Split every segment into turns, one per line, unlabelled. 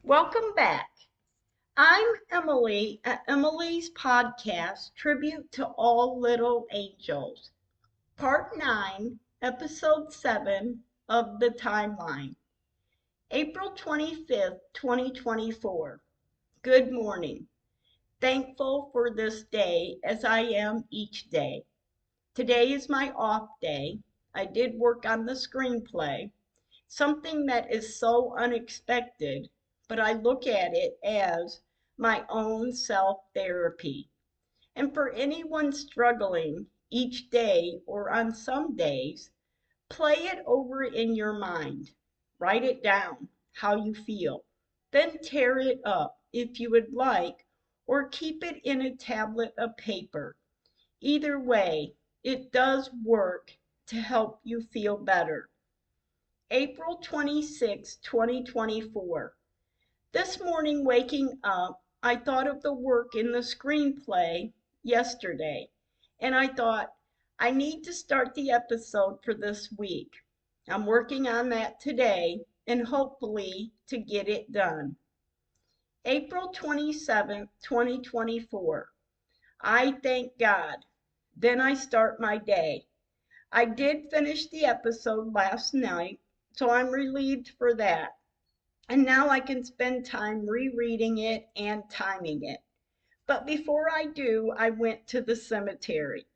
Welcome back. I'm Emily at Emily's podcast, Tribute to All Little Angels, Part 9, Episode 7 of the Timeline, April 25th, 2024. Good morning. Thankful for this day as I am each day. Today is my off day. I did work on the screenplay, something that is so unexpected, but I look at it as my own self-therapy. And for anyone struggling each day or on some days, play it over in your mind. Write it down, how you feel. Then tear it up if you would like, or keep it in a tablet of paper. Either way, it does work to help you feel better. April 26, 2024. This morning, waking up, I thought of the work in the screenplay yesterday, and I thought, I need to start the episode for this week. I'm working on that today and hopefully to get it done. April 27, 2024. I thank God. Then I start my day. I did finish the episode last night, so I'm relieved for that. And now I can spend time rereading it and timing it. But before I do, I went to the cemetery.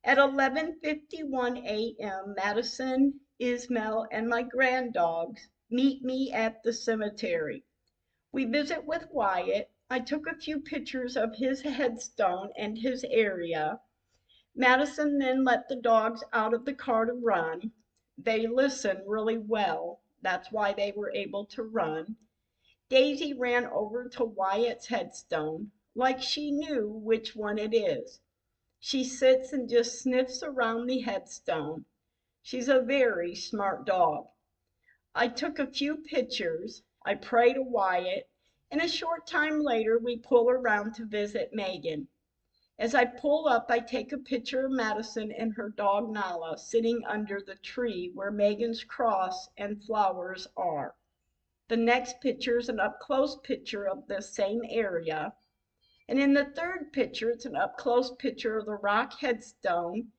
At 11:51 a.m., Madison, Ismail, and my granddogs meet me at the cemetery. We visit with Wyatt. I took a few pictures of his headstone and his area. Madison then let the dogs out of the car to run. They listen really well. That's why they were able to run. Daisy ran over to Wyatt's headstone like she knew which one it is. She sits and just sniffs around the headstone. She's a very smart dog. I took a few pictures. I pray to Wyatt, and a short time later we pull around to visit Megan. As I pull up, I take a picture of Madison and her dog Nala sitting under the tree where Megan's cross and flowers are. The next picture is an up-close picture of the same area. And in the third picture, it's an up-close picture of the rock headstone.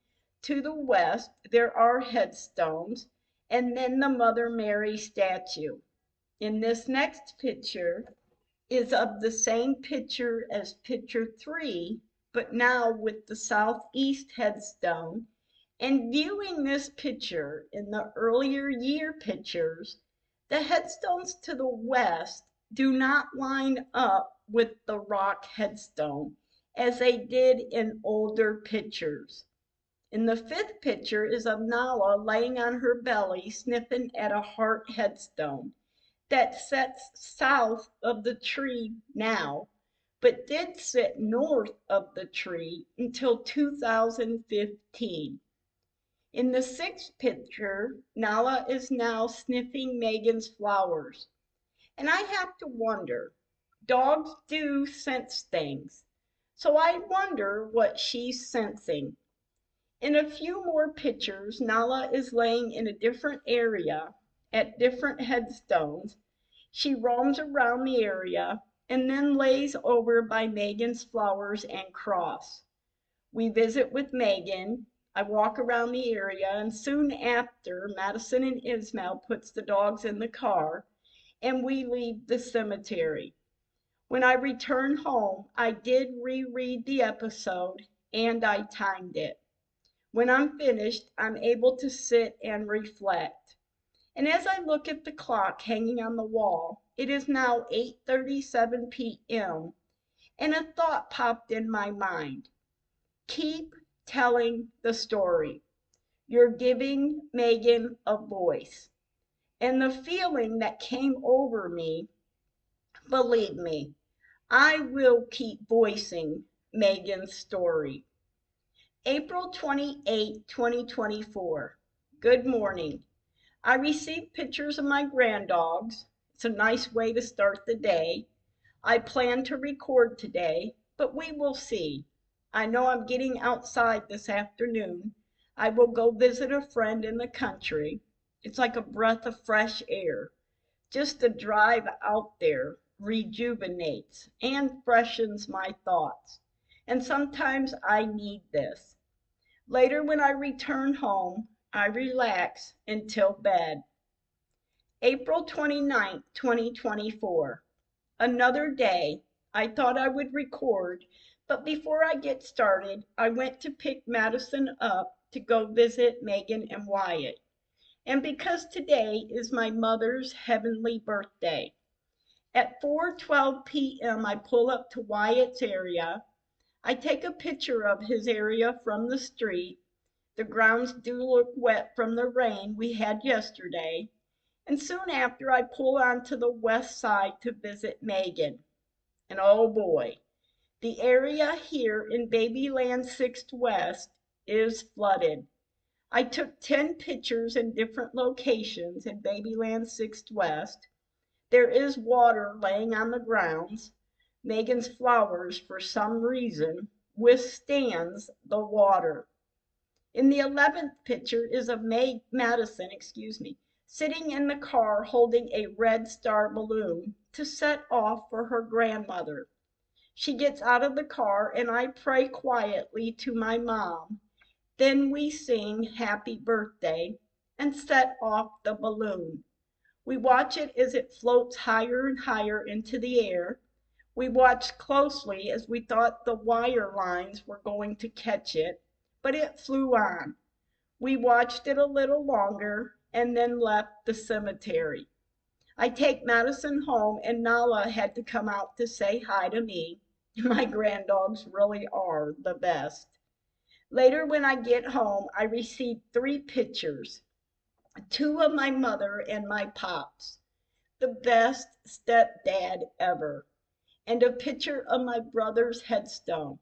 To the west, there are headstones, and then the Mother Mary statue. In this next picture is of the same picture as picture 3, but now with the southeast headstone. And viewing this picture in the earlier year pictures, the headstones to the west do not line up with the rock headstone as they did in older pictures. In the fifth picture is of Nala laying on her belly sniffing at a heart headstone that sits south of the tree now, but did sit north of the tree until 2015. In the sixth picture, Nala is now sniffing Megan's flowers. And I have to wonder, dogs do sense things. So I wonder what she's sensing. In a few more pictures, Nala is laying in a different area at different headstones. She roams around the area and then lays over by Megan's flowers and cross. We visit with Megan. I walk around the area, and soon after, Madison and Ismail puts the dogs in the car, and we leave the cemetery. When I return home, I did reread the episode, and I timed it. When I'm finished, I'm able to sit and reflect. And as I look at the clock hanging on the wall, it is now 8:37 p.m., and a thought popped in my mind. Keep telling the story. You're giving Megan a voice. And the feeling that came over me, believe me, I will keep voicing Megan's story. April 28, 2024. Good morning. I received pictures of my granddogs. It's a nice way to start the day. I plan to record today, but we will see. I know I'm getting outside this afternoon. I will go visit a friend in the country. It's like a breath of fresh air. Just the drive out there rejuvenates and freshens my thoughts. And sometimes I need this. Later, when I return home, I relax until bed. April 29th, 2024. Another day. I thought I would record, but before I get started, I went to pick Madison up to go visit Megan and Wyatt. And because today is my mother's heavenly birthday, at 4:12 p.m. I pull up to Wyatt's area. I take a picture of his area from the street. The grounds do look wet from the rain we had yesterday. And soon after, I pull onto the west side to visit Megan. And oh boy, the area here in Babyland 6th West is flooded. I took 10 pictures in different locations in Babyland 6th West. There is water laying on the grounds. Megan's flowers, for some reason, withstands the water. In the 11th picture is of Madison, sitting in the car holding a red star balloon to set off for her grandmother. She gets out of the car and I pray quietly to my mom. Then we sing happy birthday and set off the balloon. We watch it as it floats higher and higher into the air. We watched closely as we thought the wire lines were going to catch it, but it flew on. We watched it a little longer and then left the cemetery. I take Madison home and Nala had to come out to say hi to me. My granddogs really are the best. Later, when I get home, I receive 3 pictures, 2 of my mother and my pops, the best stepdad ever, and a picture of my brother's headstone.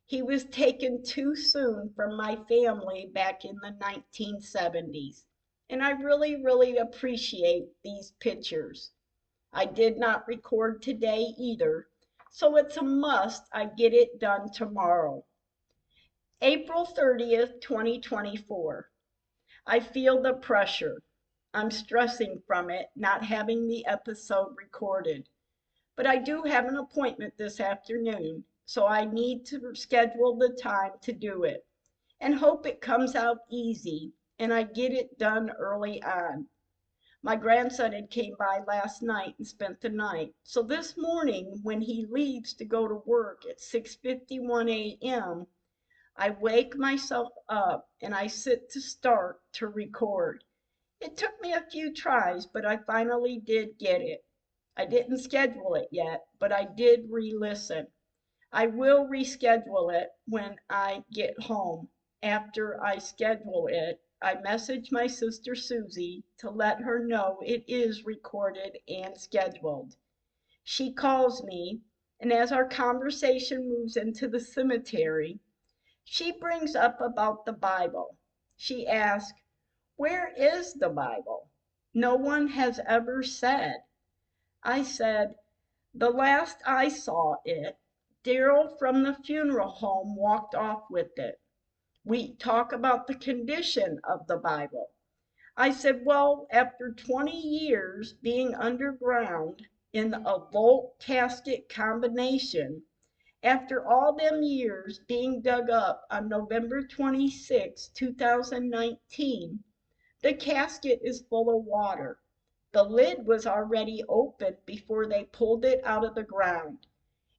He was taken too soon from my family back in the 1970s, and I really appreciate these pictures. I did not record today either, so it's a must I get it done tomorrow. April 30th, 2024. I feel the pressure. I'm stressing from it, not having the episode recorded. But I do have an appointment this afternoon, so I need to schedule the time to do it and hope it comes out easy and I get it done early on. My grandson had came by last night and spent the night. So this morning, when he leaves to go to work at 6:51 a.m., I wake myself up and I sit to start to record. It took me a few tries, but I finally did get it. I didn't schedule it yet, but I did re-listen. I will reschedule it when I get home. After I schedule it, I message my sister Susie to let her know it is recorded and scheduled. She calls me, and as our conversation moves into the cemetery, she brings up about the Bible. She asks, "Where is the Bible? No one has ever said." I said, "The last I saw it, Daryl from the funeral home walked off with it. We talk about the condition of the Bible." I said, "Well, after 20 years being underground in a vault casket combination, after all them years being dug up on November 26, 2019, the casket is full of water. The lid was already open before they pulled it out of the ground.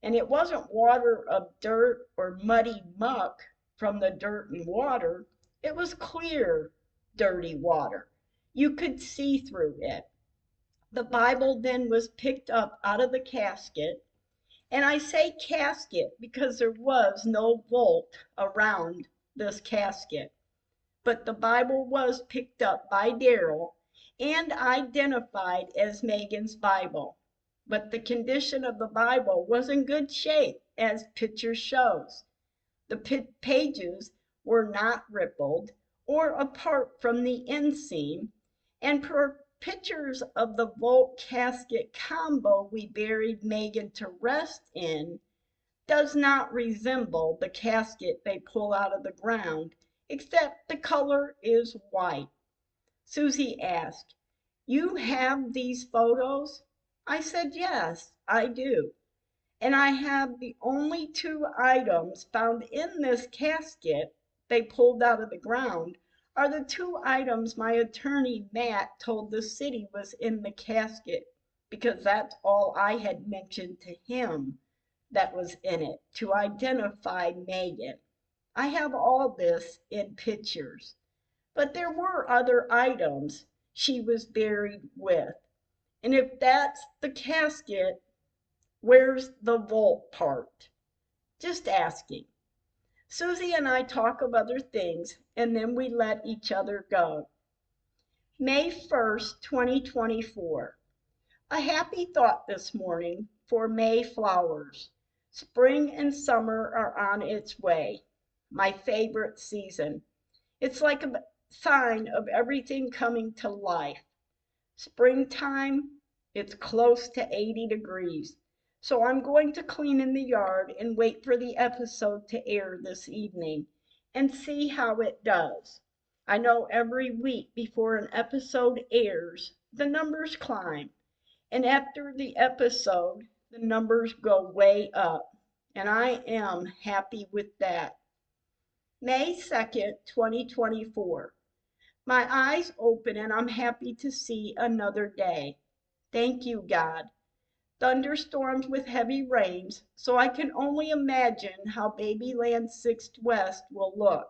And it wasn't water of dirt or muddy muck from the dirt and water. It was clear, dirty water. You could see through it. The Bible then was picked up out of the casket. And I say casket because there was no vault around this casket. But the Bible was picked up by Daryl and identified as Megan's Bible. But the condition of the Bible was in good shape, as picture shows. The pages were not rippled or apart from the inseam, and per pictures of the vault casket combo we buried Megan to rest in does not resemble the casket they pull out of the ground, except the color is white. Susie asked, "You have these photos?" I said, "Yes, I do. And I have the only two items found in this casket they pulled out of the ground are the two items my attorney Matt told the city was in the casket, because that's all I had mentioned to him that was in it to identify Megan. I have all this in pictures. But there were other items she was buried with. And if that's the casket, where's the vault part? Just asking." Susie and I talk of other things, and then we let each other go. May 1st, 2024. A happy thought this morning for May flowers. Spring and summer are on its way. My favorite season. It's like a sign of everything coming to life. Springtime, it's close to 80 degrees. So I'm going to clean in the yard and wait for the episode to air this evening and see how it does. I know every week before an episode airs, the numbers climb. And after the episode, the numbers go way up. And I am happy with that. May 2nd, 2024. My eyes open and I'm happy to see another day. Thank you, God. Thunderstorms with heavy rains, so I can only imagine how Babyland 6th West will look.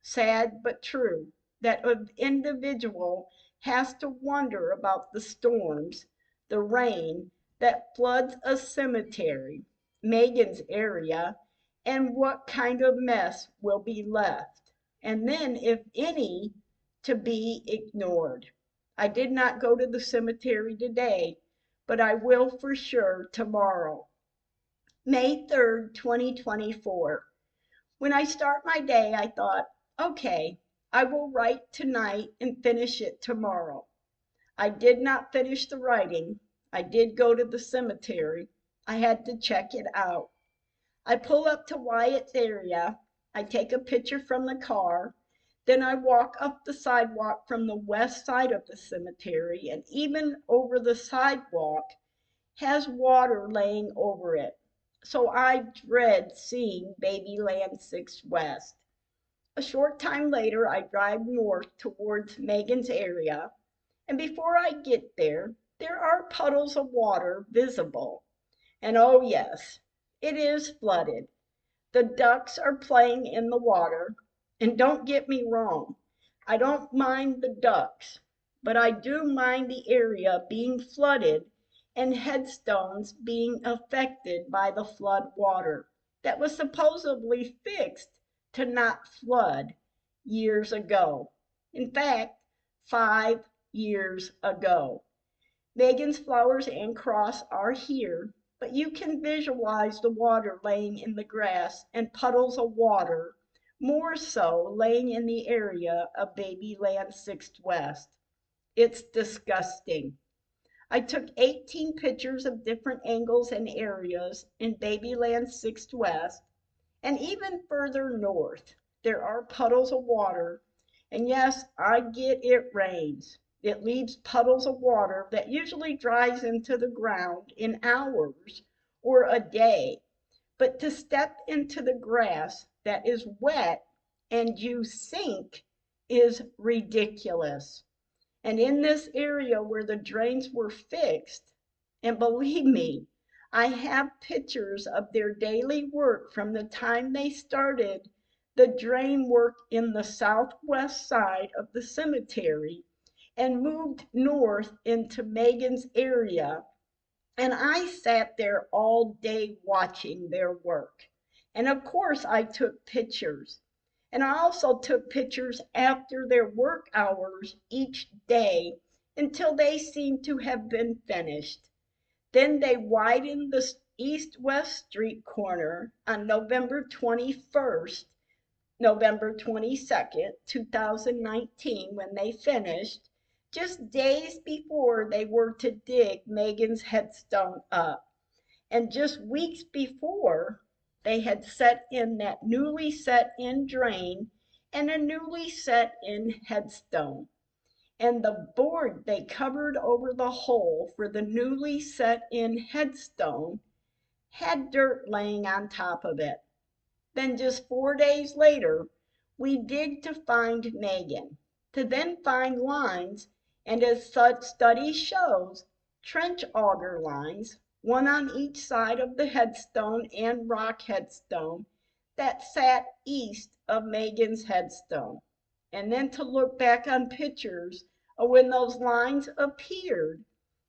Sad but true that an individual has to wonder about the storms, the rain that floods a cemetery, Megan's area, and what kind of mess will be left. And then, if any, to be ignored. I did not go to the cemetery today, but I will for sure tomorrow. May 3rd, 2024. When I start my day, I thought, okay, I will write tonight and finish it tomorrow. I did not finish the writing. I did go to the cemetery. I had to check it out. I pull up to Wyatt's area. I take a picture from the car. Then I walk up the sidewalk from the west side of the cemetery, and even over the sidewalk has water laying over it. So I dread seeing Babyland 6 West. A short time later, I drive north towards Megan's area, and before I get there, there are puddles of water visible. And oh, yes, it is flooded. The ducks are playing in the water, and don't get me wrong, I don't mind the ducks, but I do mind the area being flooded and headstones being affected by the flood water that was supposedly fixed to not flood years ago. In fact, 5 years ago. Megan's flowers and cross are here, but you can visualize the water laying in the grass and puddles of water, more so laying in the area of Babyland 6 West. It's disgusting. I took 18 pictures of different angles and areas in Babyland 6 West, and even further north, there are puddles of water. And yes, I get it rains. It leaves puddles of water that usually dries into the ground in hours or a day. But to step into the grass that is wet and you sink is ridiculous. And in this area where the drains were fixed, and believe me, I have pictures of their daily work from the time they started the drain work in the southwest side of the cemetery and moved north into Megan's area. And I sat there all day watching their work. And of course, I took pictures. And I also took pictures after their work hours each day until they seemed to have been finished. Then they widened the east-west street corner on November 21st, November 22nd, 2019, when they finished, just days before they were to dig Megan's headstone up. And just weeks before, they had set in that newly set in drain and a newly set in headstone. and the board they covered over the hole for the newly set in headstone had dirt laying on top of it. Then just 4 days later, we dig to find Megan, to then find lines, and as such study shows, trench auger lines, one on each side of the headstone and rock headstone that sat east of Megan's headstone. And then to look back on pictures of when those lines appeared.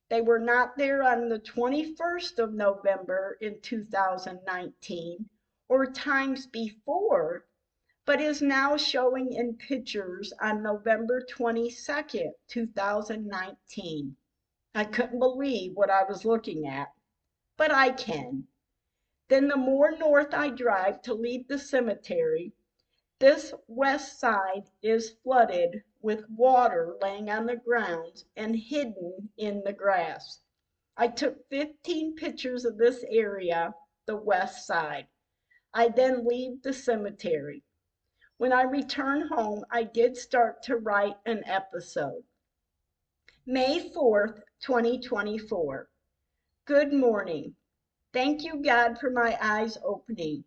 They were not there on the 21st of November in 2019 or times before, but is now showing in pictures on November 22nd, 2019. I couldn't believe what I was looking at, but I can. Then the more north I drive to leave the cemetery, this west side is flooded with water laying on the grounds and hidden in the grass. I took 15 pictures of this area, the west side. I then leave the cemetery. When I return home, I did start to write an episode. May 4th, 2024. Good morning. Thank you, God, for my eyes opening.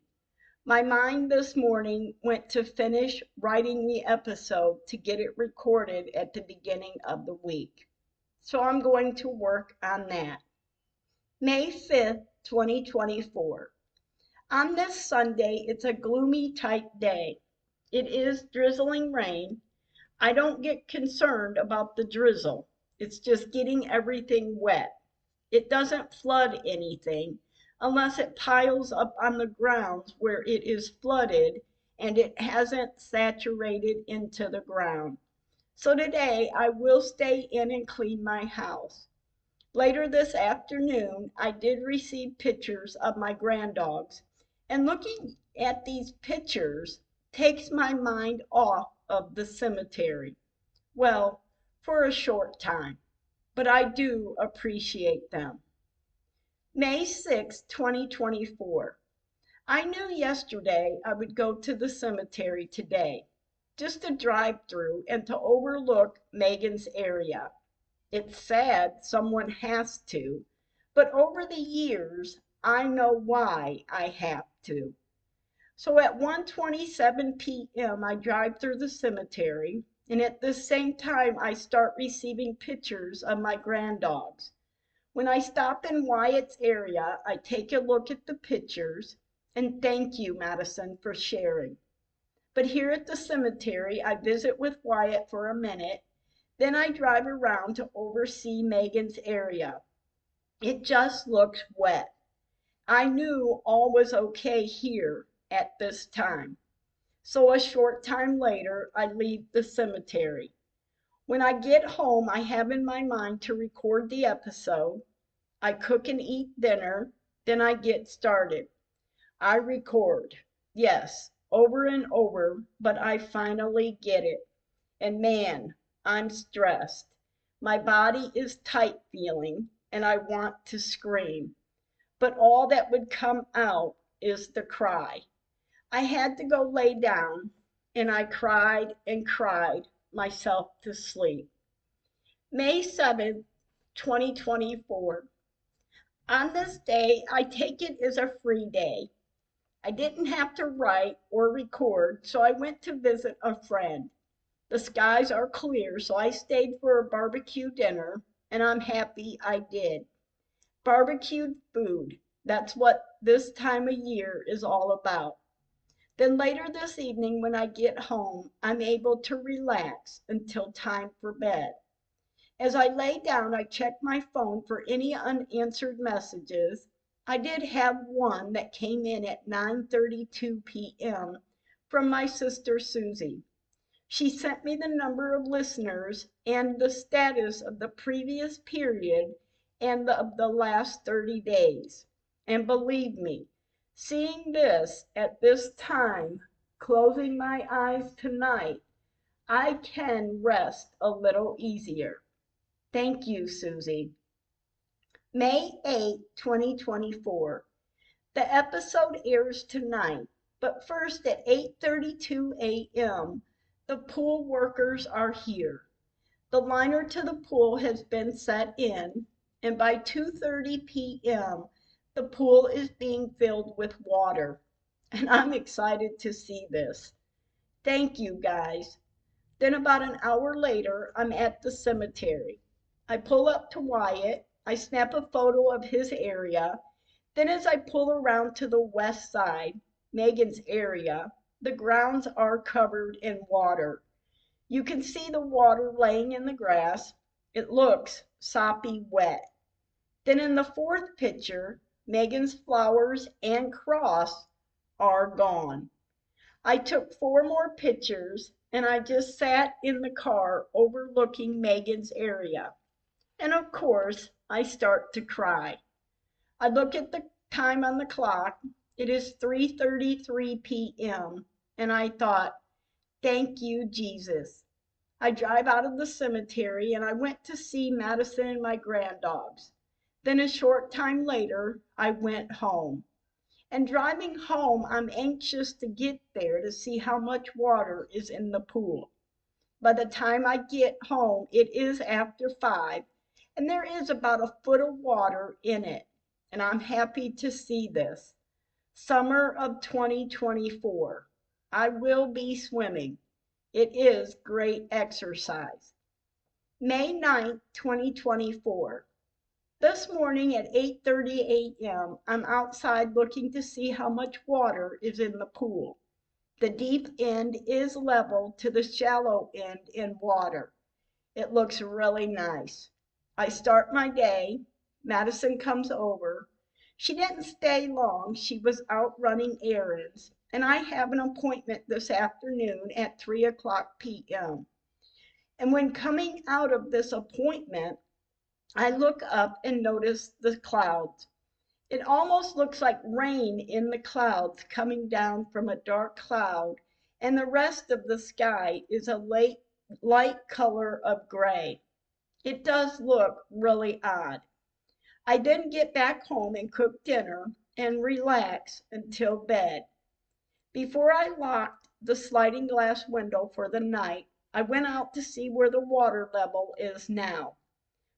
My mind this morning went to finish writing the episode to get it recorded at the beginning of the week. So I'm going to work on that. May 5th, 2024. On this Sunday, it's a gloomy type day. It is drizzling rain. I don't get concerned about the drizzle. It's just getting everything wet. It doesn't flood anything unless it piles up on the grounds where it is flooded and it hasn't saturated into the ground. So today I will stay in and clean my house. Later this afternoon, I did receive pictures of my granddogs, and looking at these pictures takes my mind off of the cemetery. Well, for a short time, but I do appreciate them. May 6, 2024. I knew yesterday I would go to the cemetery today, just to drive through and to overlook Megan's area. It's sad someone has to, but over the years, I know why I have to. So at 1:27 p.m., I drive through the cemetery, and at the same time, I start receiving pictures of my granddogs. When I stop in Wyatt's area, I take a look at the pictures, and thank you, Madison, for sharing. But here at the cemetery, I visit with Wyatt for a minute, then I drive around to oversee Megan's area. It just looks wet. I knew all was okay here at this time. So a short time later, I leave the cemetery. When I get home, I have in my mind to record the episode. I cook and eat dinner, then I get started. I record, yes, over and over, but I finally get it. And man, I'm stressed. My body is tight feeling, and I want to scream. But all that would come out is the cry. I had to go lay down, and I cried and cried myself to sleep. May 7th, 2024. On this day, I take it as a free day. I didn't have to write or record, so I went to visit a friend. The skies are clear, so I stayed for a barbecue dinner, and I'm happy I did. Barbecued food, that's what this time of year is all about. Then later this evening, when I get home, I'm able to relax until time for bed. As I lay down, I check my phone for any unanswered messages. I did have one that came in at 9:32 p.m. from my sister Susie. She sent me the number of listeners and the status of the previous period and of the last 30 days. And believe me, seeing this at this time, closing my eyes tonight, I can rest a little easier. Thank you, Susie. May 8, 2024. The episode airs tonight, but first at 8:32 a.m., the pool workers are here. The liner to the pool has been set in, and by 2:30 p.m., the pool is being filled with water. And I'm excited to see this. Thank you, guys. Then about an hour later, I'm at the cemetery. I pull up to Wyatt. I snap a photo of his area. Then as I pull around to the west side, Megan's area, the grounds are covered in water. You can see the water laying in the grass. It looks soppy wet. Then in the fourth picture, Megan's flowers and cross are gone. I took 4 more pictures and I just sat in the car overlooking Megan's area. And of course, I start to cry. I look at the time on the clock. It is 3:33 p.m. and I thought, thank you, Jesus. I drive out of the cemetery and I went to see Madison and my granddogs. Then a short time later, I went home. And driving home, I'm anxious to get there to see how much water is in the pool. By the time I get home, it is after 5, and there is about a foot of water in it. And I'm happy to see this. Summer of 2024. I will be swimming. It is great exercise. May 9th, 2024. This morning at 8:30 a.m., I'm outside looking to see how much water is in the pool. The deep end is level to the shallow end in water. It looks really nice. I start my day. Madison comes over. She didn't stay long. She was out running errands, and I have an appointment this afternoon at 3:00 p.m. And when coming out of this appointment, I look up and notice the clouds. It almost looks like rain in the clouds coming down from a dark cloud, and the rest of the sky is a light color of gray. It does look really odd. I then get back home and cook dinner and relax until bed. Before I locked the sliding glass window for the night, I went out to see where the water level is now.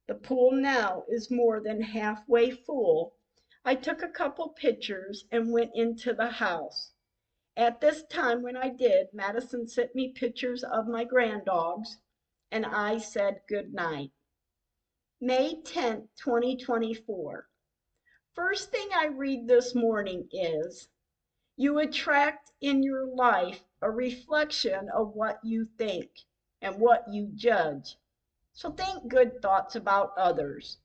The pool now is more than halfway full. I took a couple pictures and went into the house. At this time when I did, Madison sent me pictures of my granddogs, and I said good night. May 10th, 2024. First thing I read this morning is, you attract in your life a reflection of what you think and what you judge. So think good thoughts about others.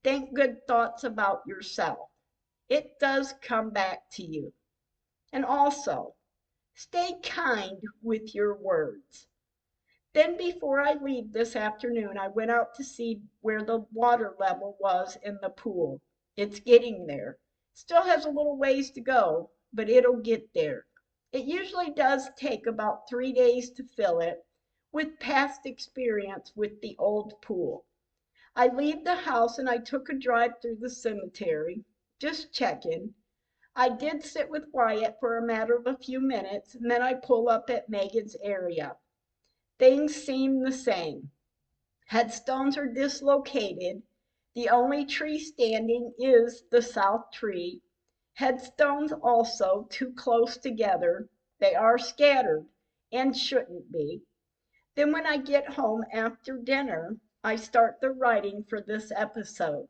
Think good thoughts about yourself. It does come back to you. And also, stay kind with your words. Then before I leave this afternoon, I went out to see where the water level was in the pool. It's getting there. Still has a little ways to go, but it'll get there. It usually does take about 3 days to fill it, with past experience with the old pool. I leave the house and I took a drive through the cemetery, just checking. I did sit with Wyatt for a matter of a few minutes, and then I pull up at Megan's area. Things seem the same. Headstones are dislocated. The only tree standing is the south tree. Headstones also too close together. They are scattered and shouldn't be. Then when I get home after dinner, I start the writing for this episode.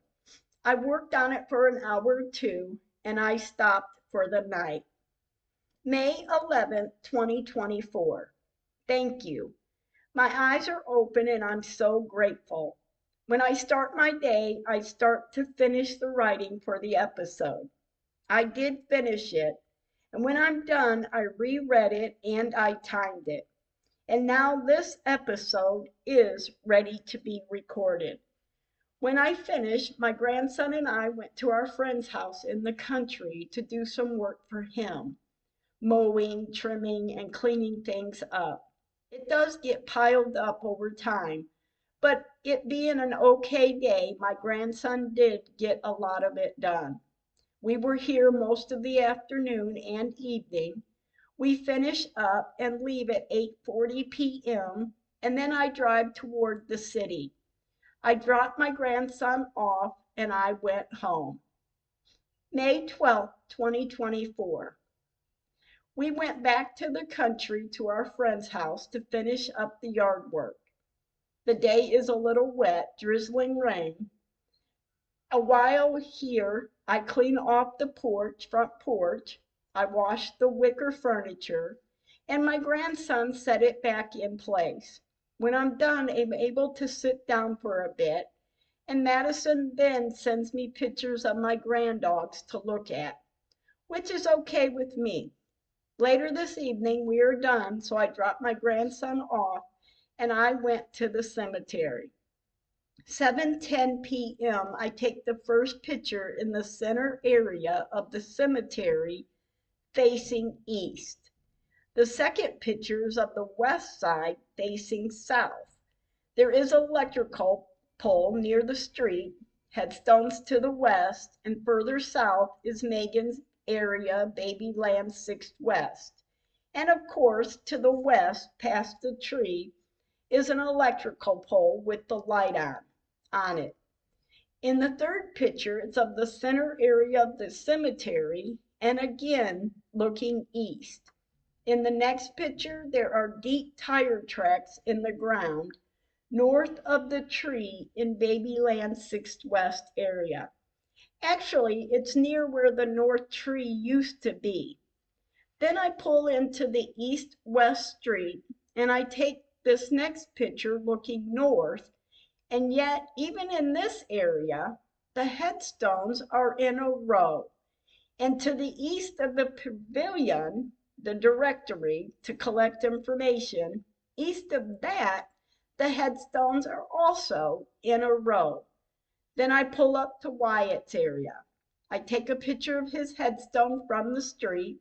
I worked on it for an hour or two, and I stopped for the night. May 11th, 2024. Thank you. My eyes are open and I'm so grateful. When I start my day, I start to finish the writing for the episode. I did finish it, and when I'm done, I reread it and I timed it. And now this episode is ready to be recorded. When I finished, my grandson and I went to our friend's house in the country to do some work for him, mowing, trimming, and cleaning things up. It does get piled up over time, but it being an okay day, my grandson did get a lot of it done. We were here most of the afternoon and evening. We finish up and leave at 8:40 p.m. and then I drive toward the city. I dropped my grandson off and I went home. May 12th, 2024. We went back to the country to our friend's house to finish up the yard work. The day is a little wet, drizzling rain. A while here, I clean off the front porch, I wash the wicker furniture, and my grandson set it back in place. When I'm done, I'm able to sit down for a bit, and Madison then sends me pictures of my granddogs to look at, which is okay with me. Later this evening, we are done, so I dropped my grandson off and I went to the cemetery. 7:10 p.m. I take the first picture in the center area of the cemetery facing east. The second picture is of the west side facing south. There is an electrical pole near the street, headstones to the west, and further south is Megan's area, Babyland 6th West. And of course, to the west, past the tree, is an electrical pole with the light on it. In the third picture, it's of the center area of the cemetery and again looking east. In the next picture, there are deep tire tracks in the ground north of the tree in Babyland 6th West area. Actually, it's near where the north tree used to be. Then I pull into the east-west street and I take this next picture looking north. And yet, even in this area, the headstones are in a row. And to the east of the pavilion, the directory to collect information, east of that, the headstones are also in a row. Then I pull up to Wyatt's area. I take a picture of his headstone from the street.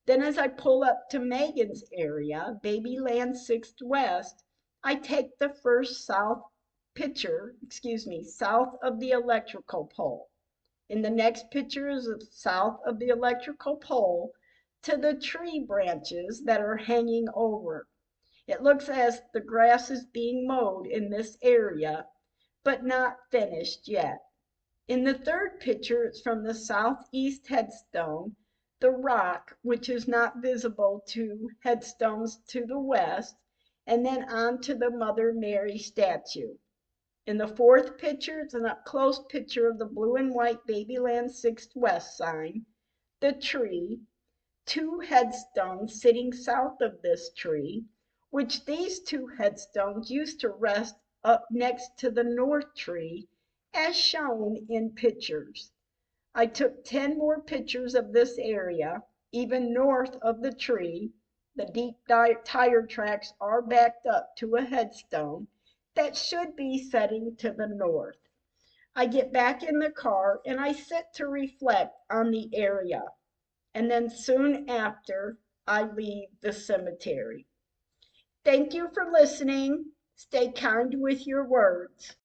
Then as I pull up to Megan's area, Babyland 6th West, I take the first south of the electrical pole. In the next picture is south of the electrical pole to the tree branches that are hanging over. It looks as the grass is being mowed in this area, but not finished yet. In the third picture, it's from the southeast headstone, the rock, which is not visible to headstones to the west, and then on to the Mother Mary statue. In the fourth picture, it's an up-close picture of the blue and white Babyland 6th West sign, the tree, two headstones sitting south of this tree, which these two headstones used to rest up next to the north tree, as shown in pictures. I took 10 more pictures of this area, even north of the tree. The deep tire tracks are backed up to a headstone that should be setting to the north. I get back in the car and I sit to reflect on the area. And then soon after, I leave the cemetery. Thank you for listening. Stay kind with your words.